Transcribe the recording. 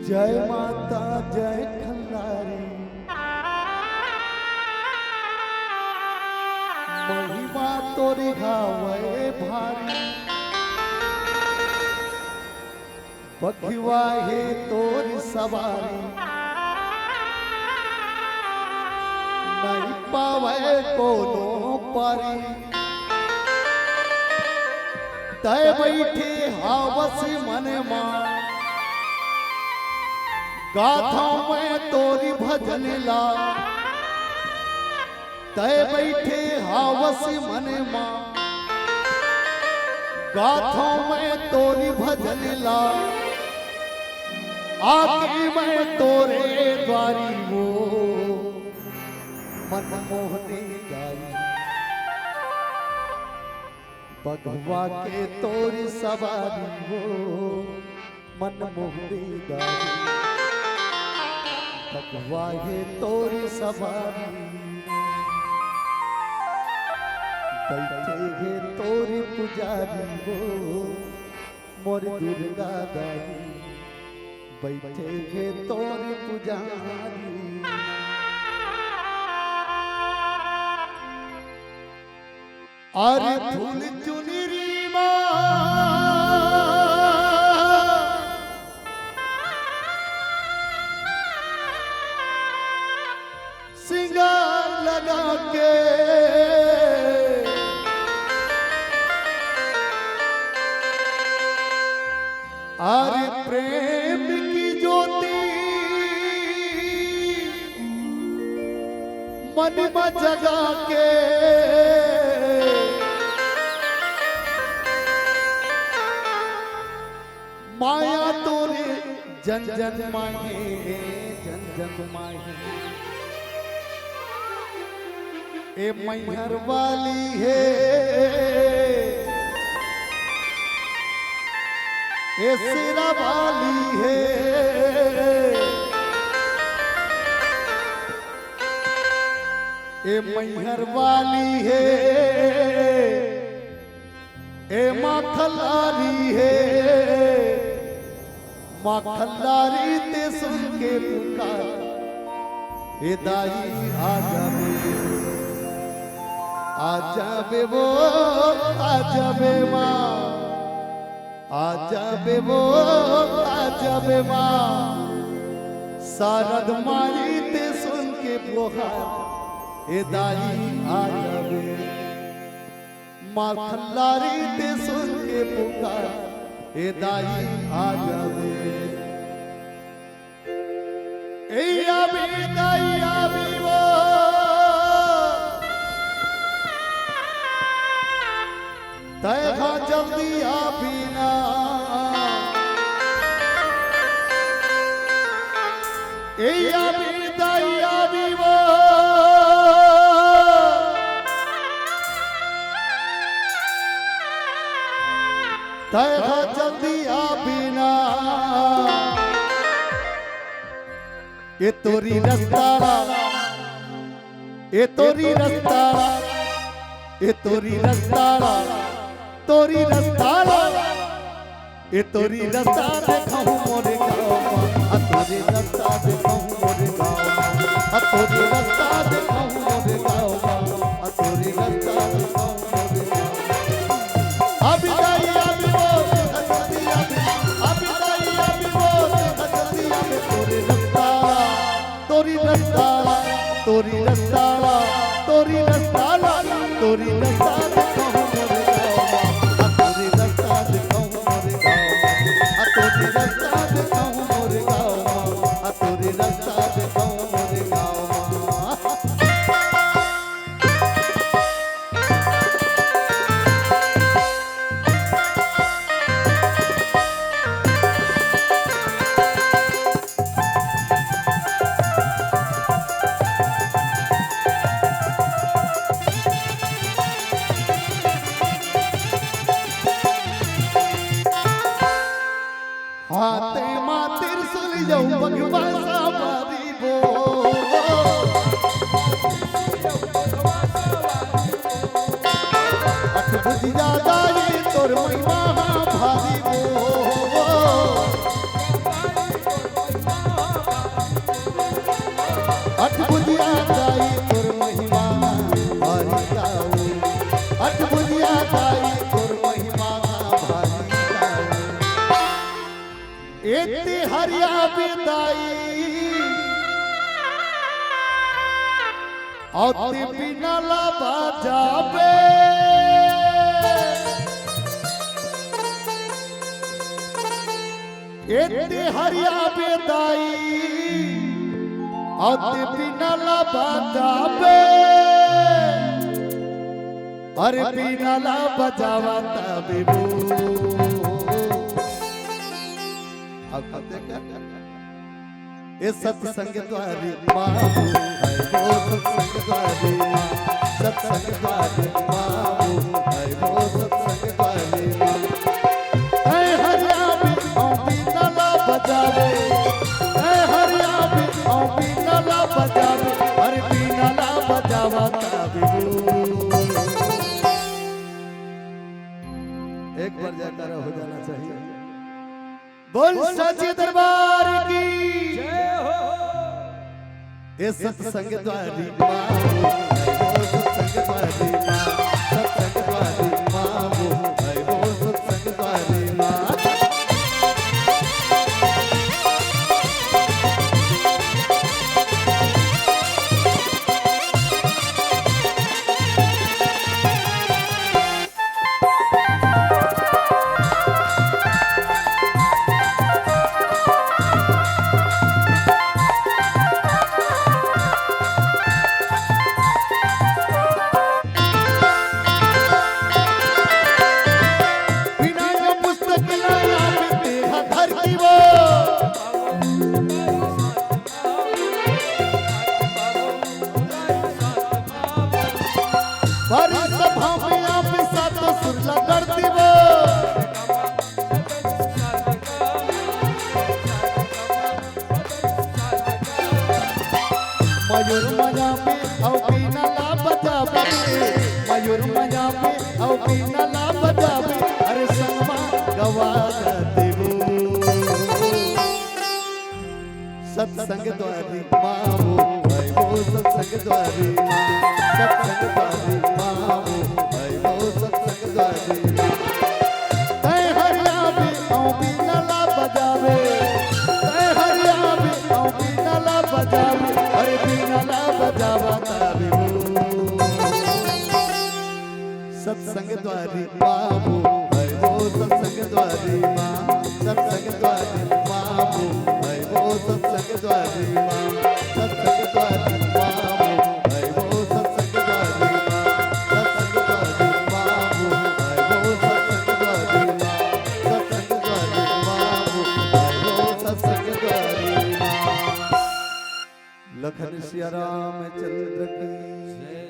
जय माता जय खंडारी महिमा तोरी गावे भारी बखिवा है तोरी सवारी नहीं पावे कोनो पारी तय बैठे हावस मन मां गाथा में तोरी भजन ला तय बैठे हावस मन मां गाथा में तोरी भजन ला आके मैं तोरे द्वारी वो मन मोहने गाई भगवा के तोरी सवारी वो मन मोहने गाई भगवा है तोरी सवारी बैठे है तोरी पुजारी वो मोर दुर्गा दारी बैठे है तोरी पुजारी अरे फूल चुनरी मां सिंगार लगा के अरे प्रेम की ज्योति मन में जगा के माया तोरे जन जन मांगे जन जन मांगे ए मैहर वाली है ए सिरा वाली है ए मैहर वाली है ए माखलारी है माखलारी ते सुन के पुकार ए दाई आ जावे वो आ जावे माँ आ जावे वो आ जावे माँ शारद माई ते सुन के पुकार ए दाई आ जावे माँ खल्लारी ते सुन के पुकार ए दाई आ जावे ए आवी दाई आवी वो तैहा जल्दी आवी ना ए आवी दाई आवी वो तैहा जल्दी आवी ना ये तोरी रस्तारा ये तोरी रस्तारा ये तोरी रस्तारा तोरी रस्तारा ये तोरी रस्ता देखूं मोरे गाँव आ तोरी रस्ता देखूं मोरे गाँव आ तोरी रस्ता देखूं मोरे गाँव आ तोरी रस्ता देखूं मोरे गाँव अभी दाई अभी वो जल्दी अभी दाई अभी वो जल्दी अभी तोरी रस्तारा तोरी रस्तारा तोरी रस्तारा तोरी रस्तारा तोरी रस्ता देखूं मोरे हाथे मातिर सुल जाऊं भगवा सवारी वो अठ बुझिया दाई तोर महिमा भारी वो विदाई औते बिना ला बजावे एते हरिया विदाई औते बिना ला बजावे अरे बिना ला बजावा तबिबू ये सत्संग द्वारी बाबू है वो सत्संग द्वारी माँ सत्संग द्वारी बाबू है वो सत्संग द्वारी माँ है हरिया भी औपी नला बजावे है हरिया भी औपी नला बजावे हर भी नला बजावा तबिबू एक बार जयकारा हो जाना चाहिए। बोल सच्चे दरबार की जय हो। ये सत्संग द्वारी माँ सत्संग द्वारी माँ सत्संग द्वारी माँ वो है वो सत्संग द्वारी माँ मयूर मजा में औपी नला बजावे मयूर मजा में औपी नला बजावे अरे संगमा गवा देबू सत्संग द्वारी माँ वो है वो सत्संग द्वारी माँ सत्संग द्वारी माँ वो है वो सत्संग द्वारी माँ है हरिया भी औपी नला बजावे है हरिया भी औपी नला बजावे अरे बिना ला बजावा तबिबू सत्संग द्वारी बाबू है वो सत्संग द्वारी माँ सत्संग द्वारी बाबू है वो सत्संग द्वारी माँ सत्संग द्वारी बाबू है वो सत्संग द्वारी माँ सत्संग द्वारी बाबू है वो सत्संग द्वारी माँ सत्संग द्वारी बाबू है वो सत्संग द्वारी माँ। लखन सिया रामचंद्र की जय।